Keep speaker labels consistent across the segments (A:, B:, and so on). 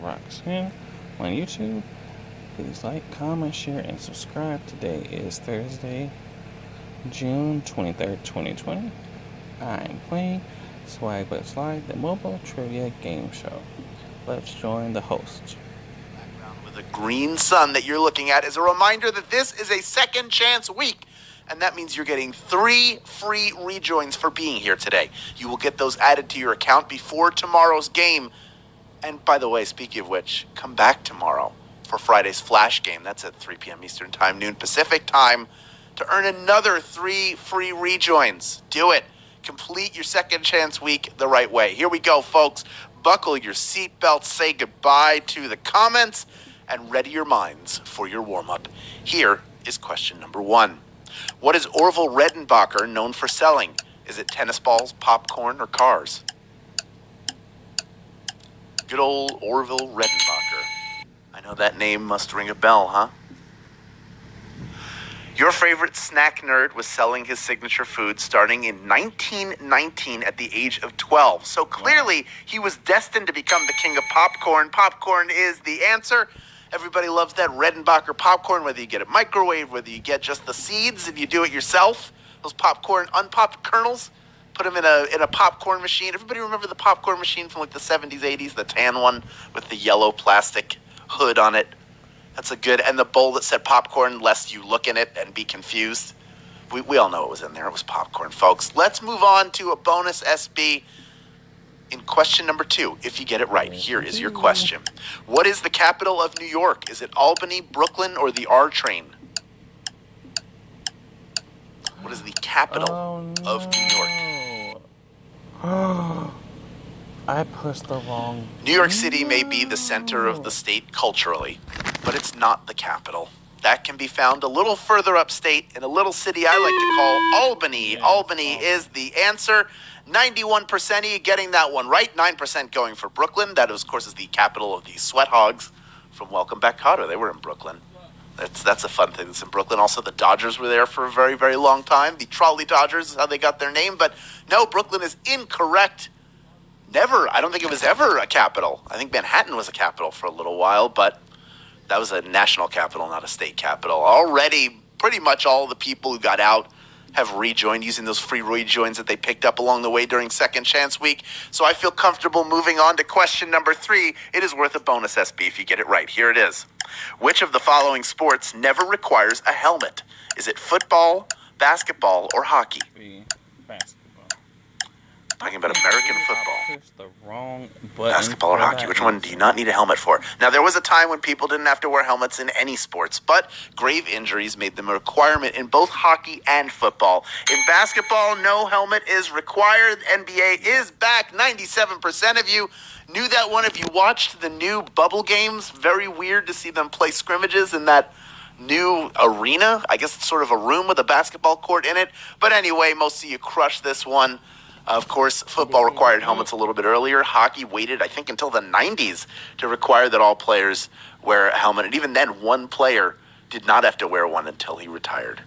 A: Roxcyn on YouTube. Please like, comment, share, and subscribe. Today is Thursday, June 23rd, 2020. I'm playing Swagbucks Live, the mobile trivia game show. Let's join the host.
B: With a green sun that you're looking at is a reminder that this is a second chance week. And that means you're getting 3 free rejoins for being here today. You will get those added to your account before tomorrow's game. And by the way, speaking of which, come back tomorrow for Friday's Flash game. That's at 3 p.m. Eastern Time, noon Pacific Time, to earn another 3 free rejoins. Do it. Complete your second chance week the right way. Here we go, folks. Buckle your seatbelts, say goodbye to the comments, and ready your minds for your warm-up. Here is question number 1. What is Orville Redenbacher known for selling? Is it tennis balls, popcorn, or cars? Good old Orville Redenbacher. I know that name must ring a bell, huh? Your favorite snack nerd was selling his signature food starting in 1919 at the age of 12. So clearly, he was destined to become the king of popcorn. Popcorn is the answer. Everybody loves that Redenbacher popcorn, whether you get it microwave, whether you get just the seeds and you do it yourself. Those popcorn, unpopped kernels, put them in a popcorn machine. Everybody remember the popcorn machine from like the 70s, 80s, the tan one with the yellow plastic hood on it? That's a good, and the bowl that said popcorn, lest you look in it and be confused. We all know it was in there. It was popcorn, folks. Let's move on to a bonus SB in question number 2. If you get it right, here is your question. What is the capital of New York? Is it Albany, Brooklyn, or the R train? What is the capital of New York?
A: I pushed the wrong...
B: New York City may be the center of the state culturally, but it's not the capital. That can be found a little further upstate in a little city I like to call Albany.
A: Yes,
B: Albany is the answer. 91% of you getting that one right. 9% going for Brooklyn. That, of course, is the capital of the Sweat Hogs from Welcome Back, Kotter. They were in Brooklyn. That's a fun thing that's in Brooklyn. Also, the Dodgers were there for a very, very long time. The Trolley Dodgers is how they got their name. But no, Brooklyn is incorrect. Never. I don't think it was ever a capital. I think Manhattan was a capital for a little while, but that was a national capital, not a state capital. Already, pretty much all the people who got out have rejoined using those free rejoins that they picked up along the way during Second Chance Week. So I feel comfortable moving on to question number 3. It is worth a bonus SB if you get it right. Here it is. Which of the following sports never requires a helmet? Is it football, basketball, or hockey?
A: Basketball.
B: Talking about American football.
A: I pushed the wrong button.
B: Basketball or hockey? Which one do you not need a helmet for? Now, there was a time when people didn't have to wear helmets in any sports, but grave injuries made them a requirement in both hockey and football. In basketball, no helmet is required. NBA is back. 97% of you knew that one. If you watched the new bubble games, very weird to see them play scrimmages in that new arena. I guess it's sort of a room with a basketball court in it. But anyway, most of you crushed this one. Of course, football required helmets a little bit earlier. Hockey waited, I think, until the 90s to require that all players wear a helmet. And even then, one player did not have to wear one until he retired.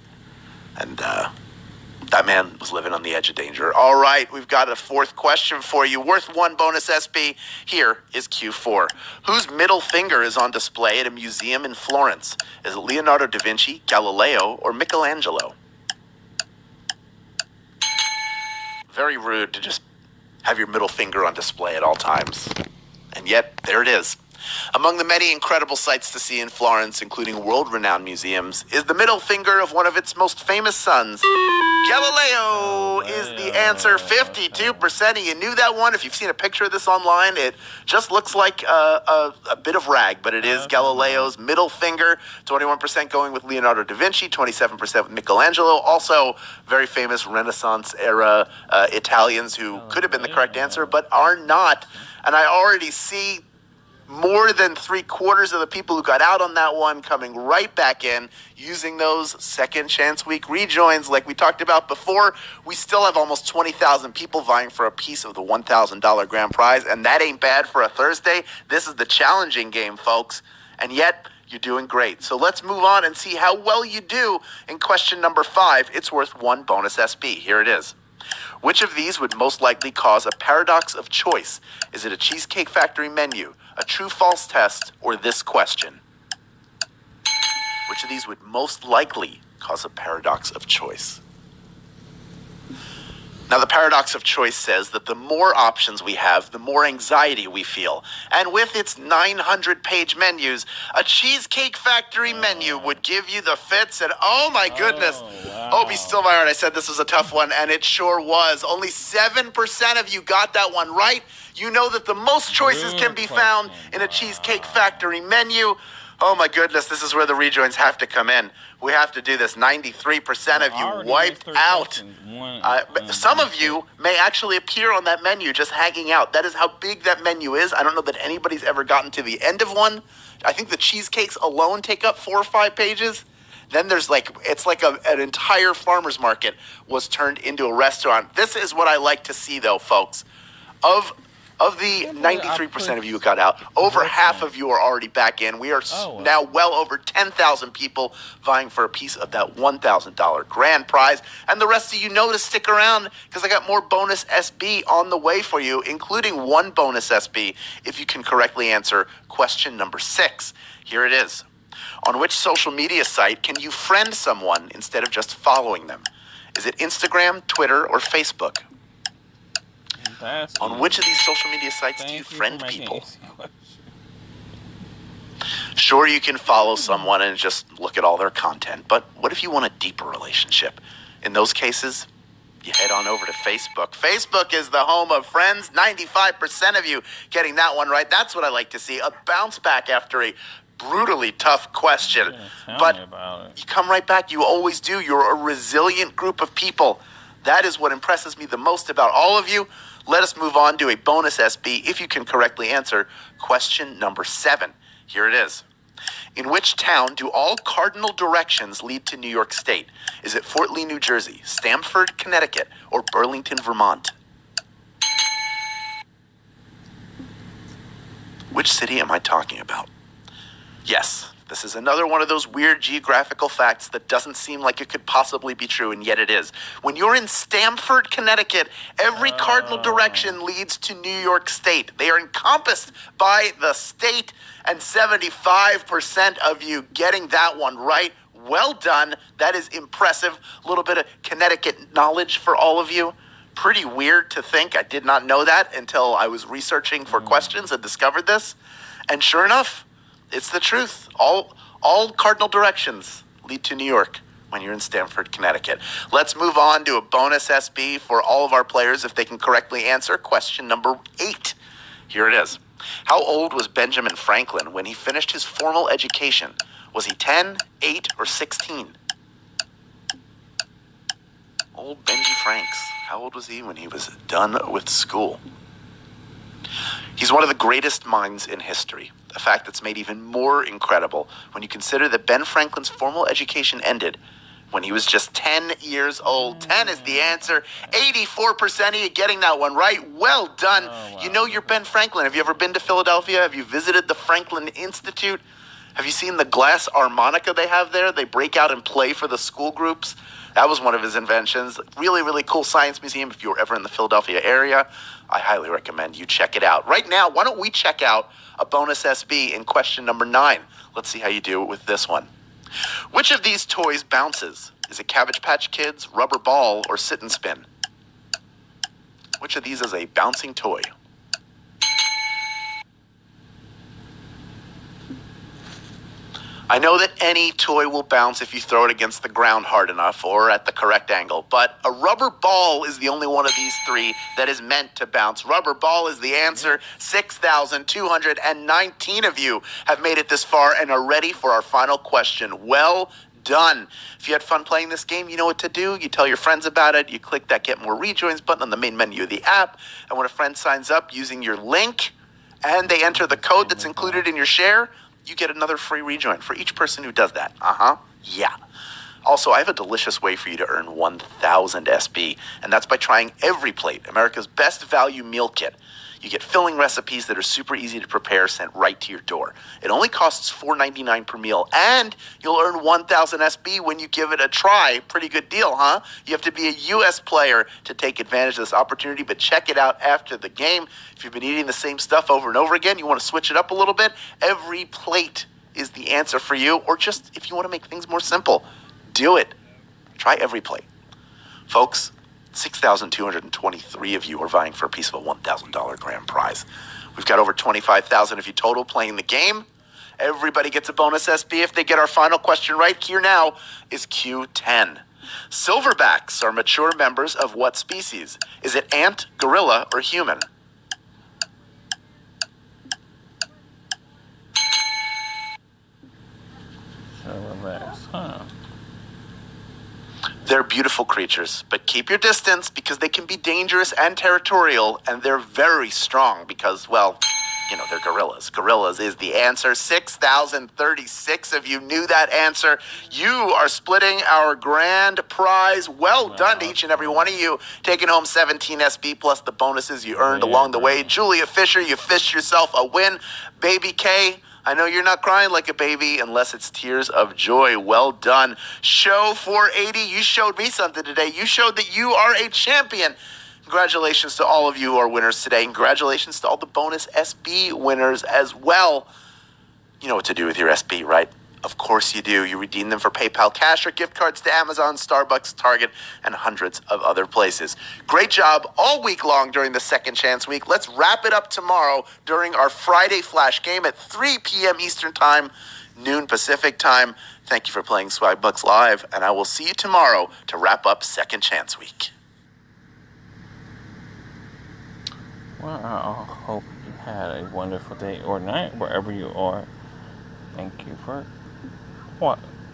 B: And that man was living on the edge of danger. All right, we've got a 4th question for you, worth 1 bonus SB. Here is Q4. Whose middle finger is on display at a museum in Florence? Is it Leonardo da Vinci, Galileo, or Michelangelo? Very rude to just have your middle finger on display at all times. And yet, there it is. Among the many incredible sights to see in Florence, including world-renowned museums, is the middle finger of one of its most famous sons. Galileo is the answer. 52% of you knew that one. If you've seen a picture of this online, it just looks like a bit of rag, but it is Galileo's middle finger. 21% going with Leonardo da Vinci, 27% with Michelangelo. Also, very famous Renaissance-era Italians who could have been the correct answer, but are not. And I already see more than 3/4 of the people who got out on that one coming right back in using those Second Chance Week rejoins like we talked about before. We still have almost 20,000 people vying for a piece of the $1,000 grand prize, and that ain't bad for a Thursday. This is the challenging game, folks, and yet you're doing great. So let's move on and see how well you do in question number 5. It's worth 1 bonus SB. Here it is. Which of these would most likely cause a paradox of choice? Is it a Cheesecake Factory menu, a true-false test, or this question? Which of these would most likely cause a paradox of choice? Now, the paradox of choice says that the more options we have, the more anxiety we feel. And with its 900-page menus, a Cheesecake Factory menu would give you the fits, and oh my goodness.
A: wow.
B: Be still my heart. I said this was a tough one, and it sure was. Only 7% of you got that one right. You know that the most choices can be found in a Cheesecake Factory menu. Oh my goodness, this is where the rejoins have to come in. We have to do this. 93% of you wiped out. Some of you may actually appear on that menu just hanging out. That is how big that menu is. I don't know that anybody's ever gotten to the end of one. I think the cheesecakes alone take up 4 or 5 pages. Then there's it's like an entire farmer's market was turned into a restaurant. This is what I like to see, though, folks. Of the 93% of you who got out, over half of you are already back in. We are now well over 10,000 people vying for a piece of that $1,000 grand prize. And the rest of you know to stick around because I got more bonus SB on the way for you, including one bonus SB if you can correctly answer question number 6. Here it is. On which social media site can you friend someone instead of just following them? Is it Instagram, Twitter, or Facebook? On which of these social media sites do you friend people? Sure, you can follow someone and just look at all their content, but what if you want a deeper relationship? In those cases, you head on over to Facebook. Facebook is the home of friends. 95% of you getting that one right. That's what I like to see. A bounce back after a brutally tough question. But you come right back. You always do. You're a resilient group of people. That is what impresses me the most about all of you. Let us move on to a bonus SB if you can correctly answer question number 7. Here it is. In which town do all cardinal directions lead to New York State? Is it Fort Lee, New Jersey, Stamford, Connecticut, or Burlington, Vermont? Which city am I talking about? Yes, this is another one of those weird geographical facts that doesn't seem like it could possibly be true, and yet it is. When you're in Stamford, Connecticut, every cardinal direction leads to New York State. They are encompassed by the state, and 75% of you getting that one right. Well done. That is impressive. A little bit of Connecticut knowledge for all of you. Pretty weird to think. I did not know that until I was researching for questions and discovered this. And sure enough, it's the truth. All cardinal directions lead to New York when you're in Stamford, Connecticut. Let's move on to a bonus SB for all of our players if they can correctly answer question number 8. Here it is. How old was Benjamin Franklin when he finished his formal education? Was he 10, 8, or 16? Old Benji Franks. How old was he when he was done with school? He's one of the greatest minds in history, a fact that's made even more incredible when you consider that Ben Franklin's formal education ended when he was just 10 years old. 10 is the answer. 84% of you getting that one right. Well done. Wow. You know you're Ben Franklin. Have you ever been to Philadelphia? Have you visited the Franklin Institute? Have you seen the glass harmonica they have there? They break out and play for the school groups. That was one of his inventions. Really, really cool science museum. If you're ever in the Philadelphia area, I highly recommend you check it out. Right now, why don't we check out a bonus SB in question number 9. Let's see how you do with this one. Which of these toys bounces? Is it Cabbage Patch Kids, Rubber Ball, or Sit and Spin? Which of these is a bouncing toy? I know that any toy will bounce if you throw it against the ground hard enough or at the correct angle, but a rubber ball is the only one of these 3 that is meant to bounce. Rubber ball is the answer. 6,219 of you have made it this far and are ready for our final question. Well done. If you had fun playing this game, you know what to do. You tell your friends about it. You click that Get More Rejoins button on the main menu of the app, and when a friend signs up using your link and they enter the code that's included in your share, you get another free rejoin for each person who does that. Yeah. Also, I have a delicious way for you to earn 1,000 SB, and that's by trying Every Plate, America's best value meal kit. You get filling recipes that are super easy to prepare sent right to your door. It only costs $4.99 per meal, and you'll earn 1,000 SB when you give it a try. Pretty good deal, huh? You have to be a U.S. player to take advantage of this opportunity, but check it out after the game. If you've been eating the same stuff over and over again, you want to switch it up a little bit, every plate is the answer for you, or just if you want to make things more simple, do it. Try every plate. Folks, 6,223 of you are vying for a piece of a $1,000 grand prize. We've got over 25,000 of you total playing the game. Everybody gets a bonus SB if they get our final question right. Here now is Q10. Silverbacks are mature members of what species? Is it ant, gorilla, or human?
A: Silverbacks, huh?
B: They're beautiful creatures, but keep your distance because they can be dangerous and territorial, and they're very strong because, well, you know, they're gorillas. Gorillas is the answer. 6,036 of you knew that answer. You are splitting our grand prize. Well done to each and every one of you. Taking home 17 SB plus the bonuses you earned along the way. Julia Fisher, you fished yourself a win. Baby K, I know you're not crying like a baby unless it's tears of joy. Well done. Show 480, you showed me something today. You showed that you are a champion. Congratulations to all of you who are winners today. Congratulations to all the bonus SB winners as well. You know what to do with your SB, right? Of course you do. You redeem them for PayPal cash or gift cards to Amazon, Starbucks, Target, and hundreds of other places. Great job all week long during the Second Chance Week. Let's wrap it up tomorrow during our Friday Flash game at 3 p.m. Eastern Time, noon Pacific Time. Thank you for playing Swagbucks Live, and I will see you tomorrow to wrap up Second Chance Week.
A: Well, I hope you had a wonderful day or night wherever you are. Thank you for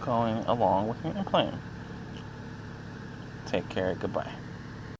A: going along with me and playing. Take care. Goodbye.